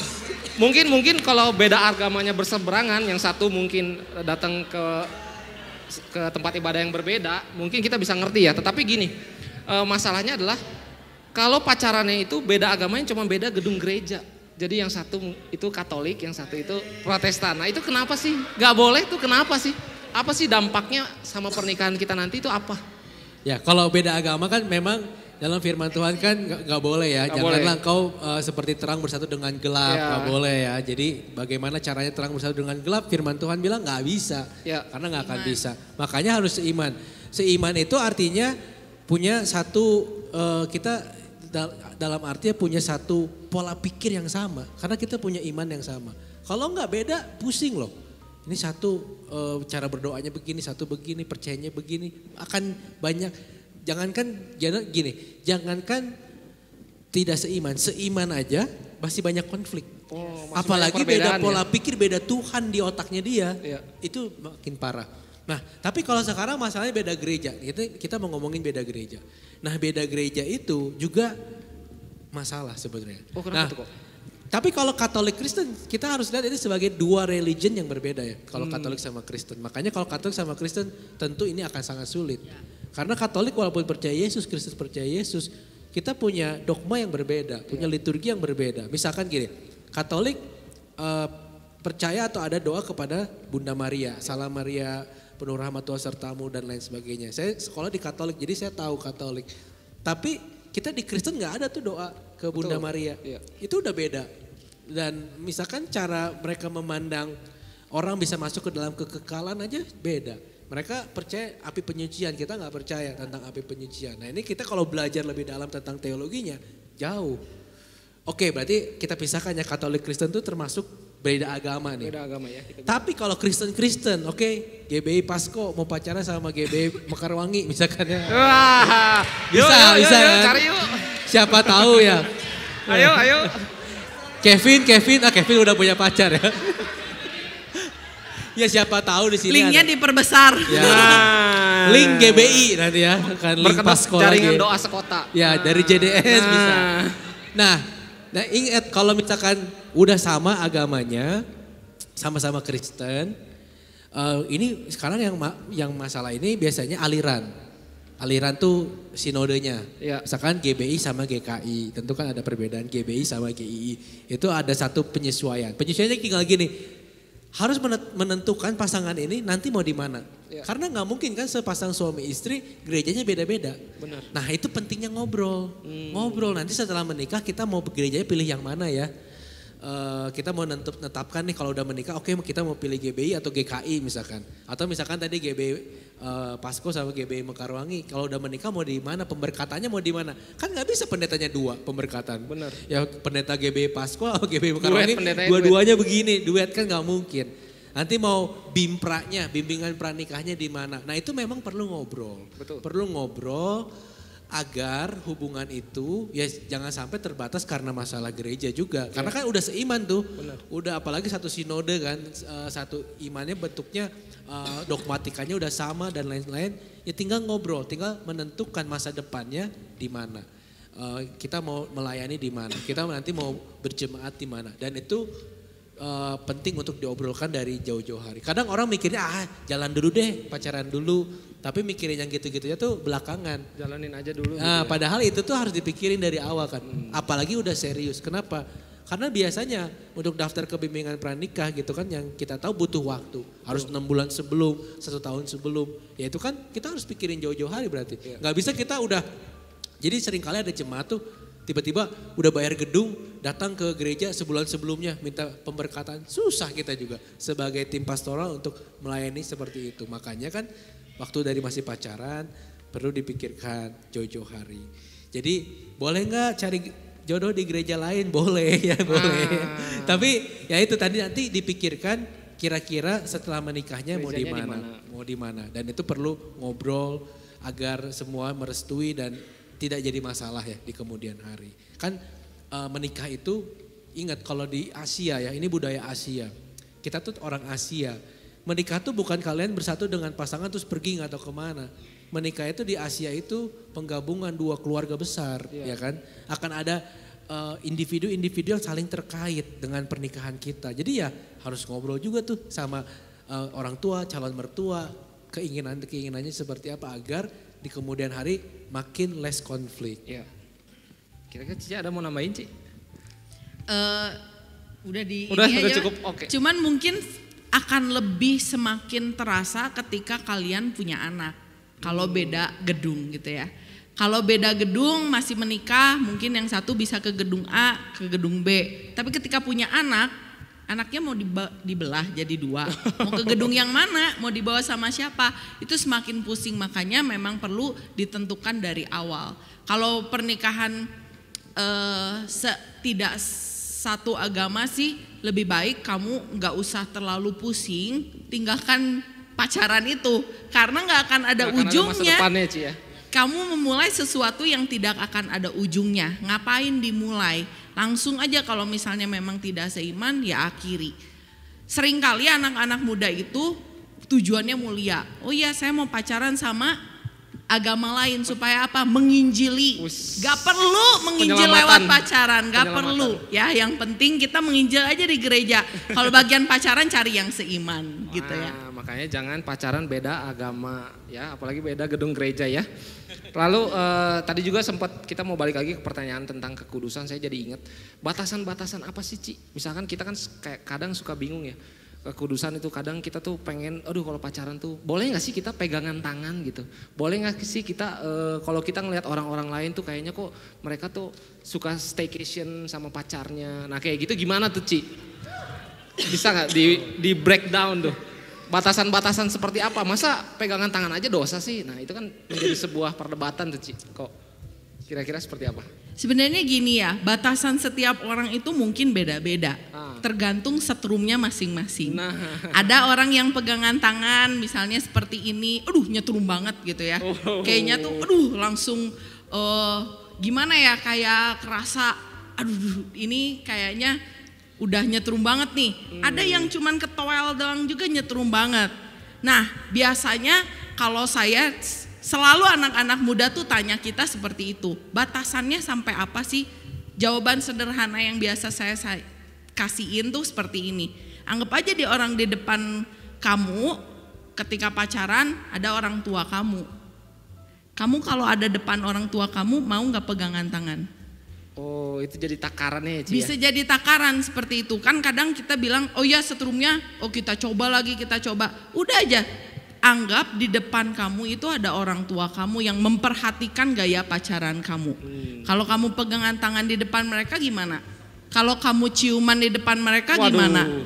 Mungkin kalau beda agamanya berseberangan, yang satu mungkin datang ke tempat ibadah yang berbeda, mungkin kita bisa ngerti ya. Tetapi gini, masalahnya adalah kalau pacarannya itu beda agamanya cuma beda gedung gereja. Jadi yang satu itu Katolik, yang satu itu Protestan. Nah itu kenapa sih? Gak boleh tuh kenapa sih? Apa sih dampaknya sama pernikahan kita nanti itu apa? Ya kalau beda agama kan memang dalam firman Tuhan kan gak boleh ya. Janganlah engkau seperti terang bersatu dengan gelap, gak boleh ya. Jadi bagaimana caranya terang bersatu dengan gelap? Firman Tuhan bilang gak bisa, karena gak akan bisa. Makanya harus seiman. Seiman itu artinya punya satu, kita dalam artinya punya satu pola pikir yang sama. Karena kita punya iman yang sama. Kalau gak beda pusing loh. Ini satu cara berdoanya begini, satu begini, percayanya begini. Akan banyak, jangankan tidak seiman aja masih banyak konflik. Apalagi beda pola pikir, beda Tuhan di otaknya dia, itu makin parah. Nah tapi kalau sekarang masalahnya beda gereja, kita mau ngomongin beda gereja. Nah beda gereja itu juga masalah sebenarnya. Nah, tapi kalau Katolik Kristen kita harus lihat ini sebagai dua religion yang berbeda ya. Kalau Katolik sama Kristen. Makanya kalau Katolik sama Kristen tentu ini akan sangat sulit. Karena Katolik walaupun percaya Yesus, Kristen percaya Yesus, kita punya dogma yang berbeda, punya liturgi yang berbeda. Misalkan gini, Katolik percaya atau ada doa kepada Bunda Maria, Salam Maria, penuh rahmat Tuhan sertamu dan lain sebagainya. Saya sekolah di Katolik jadi saya tahu Katolik. Tapi kita di Kristen nggak ada tuh doa ke Bunda Maria. Itu udah beda. Dan misalkan cara mereka memandang orang bisa masuk ke dalam kekekalan aja beda. Mereka percaya api penyucian, kita nggak percaya tentang api penyucian. Nah ini kita kalau belajar lebih dalam tentang teologinya jauh. Oke, berarti kita pisahkan ya, Katolik Kristen itu termasuk beda agama nih. Beda agama ya. Tapi kalau Kristen, oke, GBI Pasko mau pacaran sama GBI Mekarwangi misalkan ya. Wah, bisa yuk, kan? cari yuk. Siapa tahu ya. Ayo. Kevin udah punya pacar ya. Ya siapa tahu di sini linknya ada. diperbesar. Ya. Link GBI nanti ya, kan link Pasko jaringan lagi. doa sekota. Ya dari JDS bisa. Nah ingat kalau misalkan udah sama agamanya, sama-sama Kristen, ini sekarang yang masalah ini biasanya aliran. Aliran tuh sinodenya. Ya. Misalkan GBI sama GKI, tentu kan ada perbedaan GBI sama GII. Itu ada satu penyesuaian. Penyesuaiannya tinggal gini, harus menentukan pasangan ini nanti mau di mana. Ya. Karena nggak mungkin kan sepasang suami istri gerejanya beda-beda. Benar. Nah itu pentingnya ngobrol. Ngobrol nanti setelah menikah kita mau gerejanya pilih yang mana ya. Kita mau netapkan nih kalau udah menikah, oke kita mau pilih GBI atau GKI misalkan. Atau misalkan tadi GBI Pasko sama GBI Mekarwangi. Kalau udah menikah mau di mana? Pemberkatannya mau di mana? Kan nggak bisa pendetanya dua pemberkatan. Benar. Ya pendeta GBI Pasko atau GBI Mekarwangi Pendetanya dua-duanya begini, duet kan nggak mungkin. Nanti mau bimpranya, bimbingan pranikahnya di mana? Nah itu memang perlu ngobrol. Betul. Perlu ngobrol agar hubungan itu ya jangan sampai terbatas karena masalah gereja juga. Karena kan udah seiman tuh. Benar. Udah apalagi satu sinode kan, satu imannya bentuknya dogmatikanya udah sama dan lain-lain. Ya tinggal ngobrol, tinggal menentukan masa depannya di mana. Kita mau melayani di mana, kita nanti mau berjemaat di mana. Dan itu penting untuk diobrolkan dari jauh-jauh hari. Kadang orang mikirnya jalan dulu deh, pacaran dulu. Tapi mikirin yang gitu-gitunya tuh belakangan. Jalanin aja dulu. Nah, padahal itu tuh harus dipikirin dari awal kan. Apalagi udah serius. Kenapa? Karena biasanya untuk daftar kebimbingan pranikah gitu kan yang kita tahu butuh waktu. Harus 6 bulan sebelum, 1 tahun sebelum. Ya itu kan kita harus pikirin jauh-jauh hari berarti. Gak bisa kita udah, jadi seringkali ada jemaat tuh tiba-tiba udah bayar gedung, datang ke gereja sebulan sebelumnya minta pemberkatan. Susah kita juga sebagai tim pastoral untuk melayani seperti itu. Makanya kan waktu dari masih pacaran perlu dipikirkan jauh-jauh hari. Jadi boleh nggak cari jodoh di gereja lain? Boleh ya boleh. Tapi ya itu tadi nanti dipikirkan kira-kira setelah menikahnya mau di mana, mau di mana. Dan itu perlu ngobrol agar semua merestui dan tidak jadi masalah ya di kemudian hari. Kan menikah itu ingat kalau di Asia ya, ini budaya Asia. Kita tuh orang Asia. Menikah tuh bukan kalian bersatu dengan pasangan terus pergi nggak tahu kemana. Menikah itu di Asia itu penggabungan 2 keluarga besar ya kan. Akan ada individu-individu yang saling terkait dengan pernikahan kita. Jadi ya harus ngobrol juga tuh sama orang tua, calon mertua. Keinginannya seperti apa agar di kemudian hari makin less konflik. Ya. Kira-kira Cici ada mau nambahin Ci? Udah udah cukup oke. Cuman mungkin akan lebih semakin terasa ketika kalian punya anak. Kalau beda gedung gitu ya. Kalau beda gedung masih menikah mungkin yang satu bisa ke gedung A, ke gedung B. Tapi ketika punya anak, anaknya mau dibelah jadi 2. Mau ke gedung yang mana, mau dibawa sama siapa. Itu semakin pusing, makanya memang perlu ditentukan dari awal. Kalau pernikahan tidak satu agama sih lebih baik kamu gak usah terlalu pusing, tinggalkan pacaran itu. Karena gak akan ada ujungnya. Ada masa depannya, Ci, ya. Kamu memulai sesuatu yang tidak akan ada ujungnya. Ngapain dimulai? Langsung aja kalau misalnya memang tidak seiman ya akhiri. Seringkali anak-anak muda itu tujuannya mulia. Oh iya saya mau pacaran sama agama lain supaya apa? Menginjili. Gak perlu menginjil lewat pacaran, gak perlu. Ya yang penting kita menginjil aja di gereja. Kalau bagian pacaran cari yang seiman gitu ya. Makanya jangan pacaran beda agama ya, apalagi beda gedung gereja ya. Lalu tadi juga sempat kita mau balik lagi ke pertanyaan tentang kekudusan, saya jadi ingat batasan-batasan apa sih Ci? Misalkan kita kan kayak kadang suka bingung ya, kekudusan itu kadang kita tuh pengen, aduh kalau pacaran tuh boleh gak sih kita pegangan tangan gitu? Boleh gak sih kita kalau kita ngelihat orang-orang lain tuh kayaknya kok mereka tuh suka staycation sama pacarnya, nah kayak gitu gimana tuh Ci? Bisa gak di breakdown tuh? Batasan-batasan seperti apa? Masa pegangan tangan aja dosa sih? Nah itu kan menjadi sebuah perdebatan tuh Ci. Kok kira-kira seperti apa? Sebenarnya gini ya, batasan setiap orang itu mungkin beda-beda. Tergantung setrumnya masing-masing. Nah. Ada orang yang pegangan tangan misalnya seperti ini, aduh nyetrum banget gitu ya. Kayaknya tuh aduh langsung gimana ya, kayak kerasa aduh ini kayaknya udah nyetrum banget nih. Ada yang cuman ketowel doang juga nyetrum banget. Nah biasanya kalau saya selalu anak-anak muda tuh tanya kita seperti itu. Batasannya sampai apa sih? Jawaban sederhana yang biasa saya kasihin tuh seperti ini. Anggap aja orang di depan kamu ketika pacaran ada orang tua kamu. Kamu kalau ada depan orang tua kamu mau gak pegangan tangan? Oh itu jadi takarannya ya Ci? Bisa jadi takaran seperti itu. Kan kadang kita bilang oh ya setrumnya, oh kita coba lagi, kita coba. Udah aja, anggap di depan kamu itu ada orang tua kamu yang memperhatikan gaya pacaran kamu. Kalau kamu pegangan tangan di depan mereka gimana? Kalau kamu ciuman di depan mereka gimana?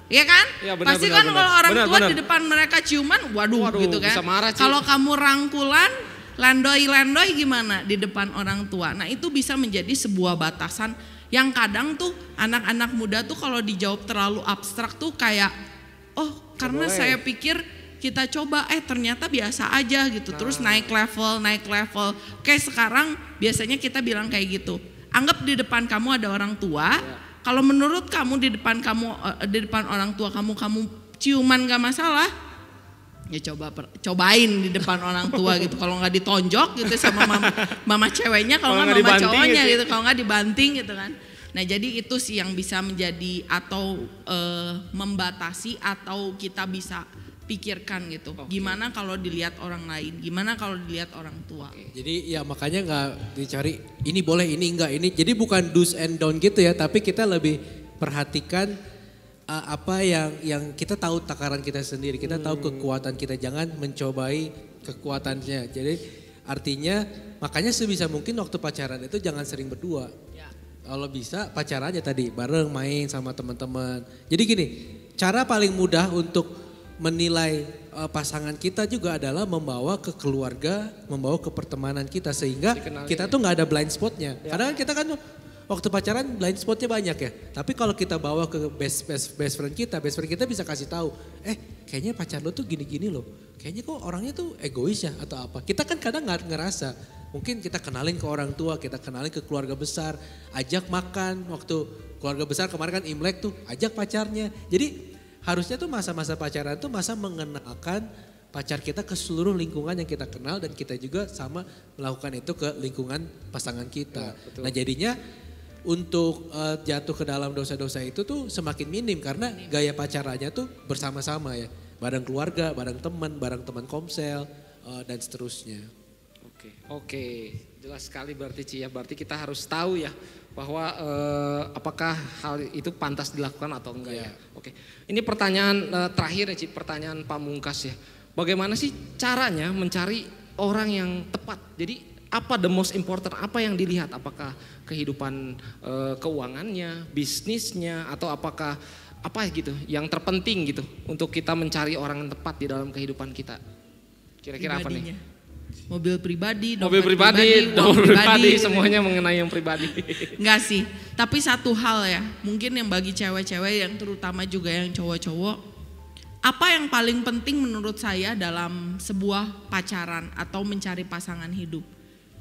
Iya kan? Ya, benar, Pasti benar, kan benar. kalau orang Benar, tua benar. di depan mereka ciuman, waduh gitu kan. bisa marah, Ci. Kalau kamu rangkulan, landoi-landoi gimana di depan orang tua. Nah itu bisa menjadi sebuah batasan yang kadang tuh anak-anak muda tuh kalau dijawab terlalu abstrak tuh kayak, oh karena boleh. saya pikir kita coba, ternyata biasa aja gitu. Terus naik level. Oke sekarang biasanya kita bilang kayak gitu. Anggap di depan kamu ada orang tua. Kalau menurut kamu di depan orang tua kamu ciuman gak masalah, ya cobain di depan orang tua gitu. Kalau nggak ditonjok gitu sama mama ceweknya, kalau nggak mama cowoknya gitu, kalau nggak dibanting gitu kan. Nah jadi itu sih yang bisa menjadi atau membatasi atau kita bisa pikirkan gitu. Gimana kalau dilihat orang lain, gimana kalau dilihat orang tua. Jadi ya makanya nggak dicari ini boleh ini enggak ini. Jadi bukan do's and don't gitu ya, tapi kita lebih perhatikan apa yang kita tahu takaran kita sendiri, kita tahu kekuatan kita, jangan mencobai kekuatannya. Jadi artinya makanya sebisa mungkin waktu pacaran itu jangan sering berdua. Kalau bisa pacarannya tadi bareng main sama teman-teman. Jadi gini, cara paling mudah untuk menilai pasangan kita juga adalah membawa ke keluarga, membawa ke pertemanan kita sehingga kita tuh nggak ada blind spotnya. Kadang kita kan waktu pacaran blind spotnya banyak ya. Tapi kalau kita bawa ke best friend kita bisa kasih tahu, kayaknya pacar lo tuh gini-gini loh. Kayaknya kok orangnya tuh egois ya atau apa. Kita kan kadang nggak ngerasa. Mungkin kita kenalin ke orang tua, kita kenalin ke keluarga besar, ajak makan waktu keluarga besar kemarin kan Imlek tuh, ajak pacarnya. Jadi harusnya tuh masa-masa pacaran tuh masa mengenalkan pacar kita ke seluruh lingkungan yang kita kenal dan kita juga sama melakukan itu ke lingkungan pasangan kita. Nah jadinya untuk jatuh ke dalam dosa-dosa itu tuh semakin minim karena gaya pacarannya tuh bersama-sama ya. Bareng keluarga, bareng teman komsel dan seterusnya. Oke, jelas sekali berarti Ci ya. Berarti kita harus tahu ya bahwa apakah hal itu pantas dilakukan atau enggak ya. Oke, ini pertanyaan terakhir ya Ci, pertanyaan pamungkas ya. Bagaimana sih caranya mencari orang yang tepat? Jadi apa the most important, apa yang dilihat? Apakah kehidupan keuangannya, bisnisnya, atau apakah apa gitu yang terpenting gitu untuk kita mencari orang yang tepat di dalam kehidupan kita? Kira-kira apa nih? Mobil pribadi, dompet pribadi, semuanya mengenai yang pribadi. Enggak sih, tapi satu hal ya, mungkin yang bagi cewek-cewek yang terutama juga yang cowok-cowok, apa yang paling penting menurut saya dalam sebuah pacaran atau mencari pasangan hidup?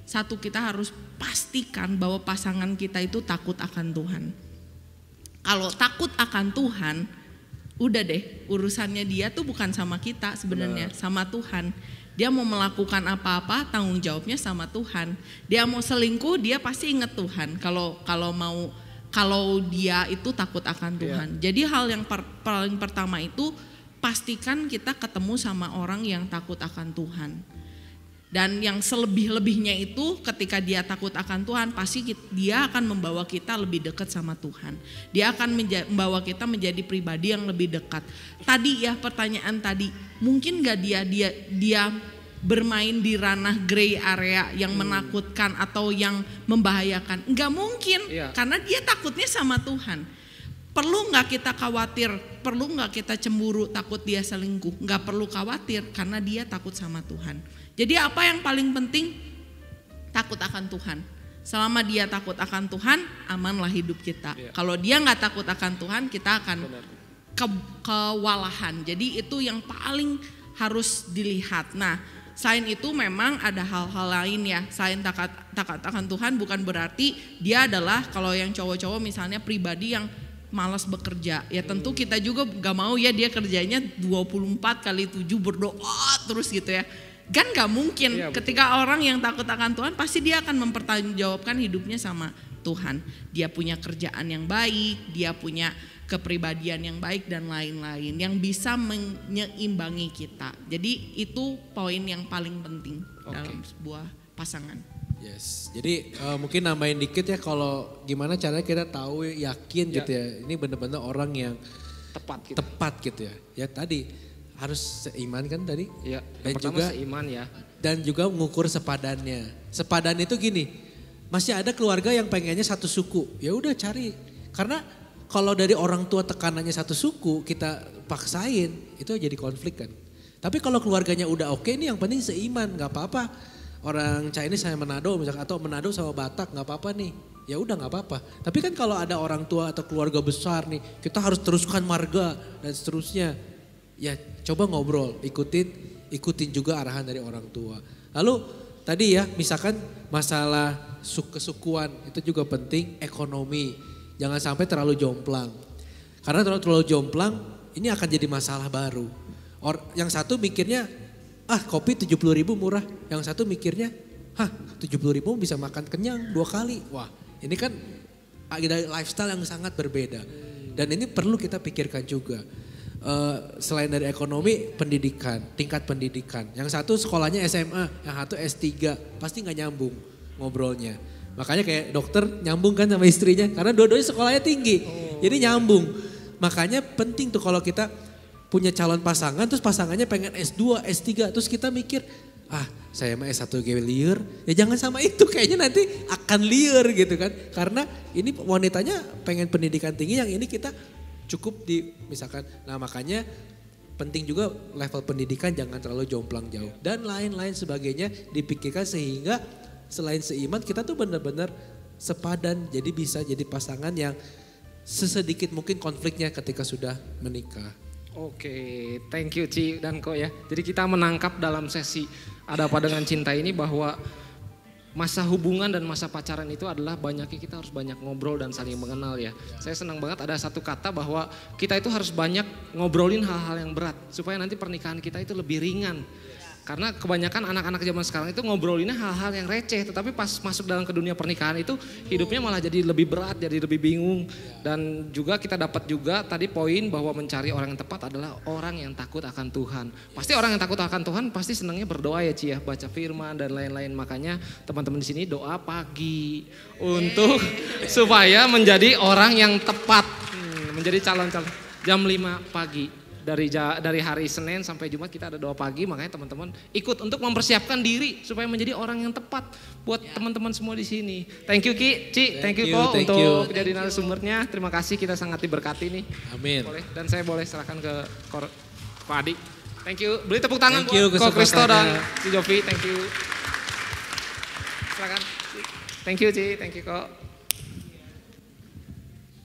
Satu, kita harus pastikan bahwa pasangan kita itu takut akan Tuhan. Kalau takut akan Tuhan, udah deh urusannya dia tuh bukan sama kita sebenarnya, sama Tuhan. Dia mau melakukan apa-apa tanggung jawabnya sama Tuhan. Dia mau selingkuh dia pasti ingat Tuhan. Kalau dia itu takut akan Tuhan. Jadi hal yang paling pertama itu pastikan kita ketemu sama orang yang takut akan Tuhan. Dan yang selebih-lebihnya itu ketika dia takut akan Tuhan pasti dia akan membawa kita lebih dekat sama Tuhan. Dia akan membawa kita menjadi pribadi yang lebih dekat. Tadi ya pertanyaan tadi, mungkin gak dia bermain di ranah gray area yang menakutkan atau yang membahayakan? Enggak mungkin, karena dia takutnya sama Tuhan. Perlu gak kita khawatir, perlu gak kita cemburu takut dia selingkuh? Gak perlu khawatir karena dia takut sama Tuhan. Jadi apa yang paling penting? Takut akan Tuhan. Selama dia takut akan Tuhan, amanlah hidup kita. Kalau dia gak takut akan Tuhan, kita akan kewalahan. Jadi itu yang paling harus dilihat. Nah, selain itu memang ada hal-hal lain ya. Selain takut akan Tuhan bukan berarti dia adalah kalau yang cowok-cowok misalnya pribadi yang malas bekerja. Ya tentu kita juga gak mau ya dia kerjanya 24/7 berdoa terus gitu ya. Kan gak mungkin ketika orang yang takut akan Tuhan pasti dia akan mempertanggungjawabkan hidupnya sama Tuhan. Dia punya kerjaan yang baik, dia punya kepribadian yang baik dan lain-lain yang bisa menyeimbangi kita. Jadi itu poin yang paling penting dalam sebuah pasangan. Yes, jadi mungkin nambahin dikit ya kalau gimana caranya kita tahu yakin gitu ya. Ini benar-benar orang yang tepat gitu ya. Ya tadi harus seiman kan tadi? Iya. Dan juga seiman ya. Dan juga mengukur sepadannya. Sepadan itu gini, masih ada keluarga yang pengennya satu suku. Ya udah cari. Karena kalau dari orang tua tekanannya satu suku kita paksain itu jadi konflik kan. Tapi kalau keluarganya udah oke nih yang penting seiman nggak apa-apa. Orang Chinese saya Manado misalkan atau Manado sama Batak nggak apa-apa nih. Ya udah nggak apa-apa. Tapi kan kalau ada orang tua atau keluarga besar nih kita harus teruskan marga dan seterusnya. Ya coba ngobrol, ikutin juga arahan dari orang tua. Lalu tadi ya misalkan masalah kesukuan itu juga penting, ekonomi. Jangan sampai terlalu jomplang. Karena terlalu jomplang ini akan jadi masalah baru. Yang satu mikirnya kopi 70.000 murah. Yang satu mikirnya 70.000 bisa makan kenyang 2 kali. Wah ini kan ada lifestyle yang sangat berbeda. Dan ini perlu kita pikirkan juga. Selain dari ekonomi, pendidikan, tingkat pendidikan. Yang satu sekolahnya SMA, yang satu S3, pasti gak nyambung ngobrolnya. Makanya kayak dokter nyambung kan sama istrinya, karena dua-duanya sekolahnya tinggi. Jadi nyambung. Makanya penting tuh kalau kita punya calon pasangan, terus pasangannya pengen S2, S3, terus kita mikir, saya mah S1 liar, ya jangan sama itu, kayaknya nanti akan liar gitu kan. Karena ini wanitanya pengen pendidikan tinggi, yang ini kita cukup di misalkan, nah makanya penting juga level pendidikan jangan terlalu jomplang jauh. Dan lain-lain sebagainya dipikirkan sehingga selain seiman kita tuh benar-benar sepadan. Jadi bisa jadi pasangan yang sesedikit mungkin konfliknya ketika sudah menikah. Oke, thank you Ci dan Ko ya. Jadi kita menangkap dalam sesi Ada Apa Dengan Cinta ini bahwa masa hubungan dan masa pacaran itu adalah banyaknya kita harus banyak ngobrol dan saling mengenal ya. Saya senang banget ada satu kata bahwa kita itu harus banyak ngobrolin hal-hal yang berat supaya nanti pernikahan kita itu lebih ringan. Karena kebanyakan anak-anak zaman sekarang itu ngobrolinnya hal-hal yang receh, tetapi pas masuk dalam ke dunia pernikahan itu hidupnya malah jadi lebih berat, jadi lebih bingung. Dan juga kita dapat juga tadi poin bahwa mencari orang yang tepat adalah orang yang takut akan Tuhan. Pasti orang yang takut akan Tuhan pasti senangnya berdoa ya Ci ya, baca firman dan lain-lain. Makanya teman-teman di sini doa pagi untuk supaya menjadi orang yang tepat, menjadi calon-calon jam 5 pagi. Dari hari Senin sampai Jumat kita ada doa pagi, makanya teman-teman ikut untuk mempersiapkan diri supaya menjadi orang yang tepat buat teman-teman semua di sini. Thank you Ki, Ci, thank you Ko untuk jadi narasumbernya. Terima kasih, kita sangat diberkati nih. Amin. Boleh, dan saya boleh serahkan ke Pak Adi. Thank you. Beri tepuk tangan buat Ko Kristo dan Ci Jovi. Thank you. Silakan. Thank you Ci, thank you Ko.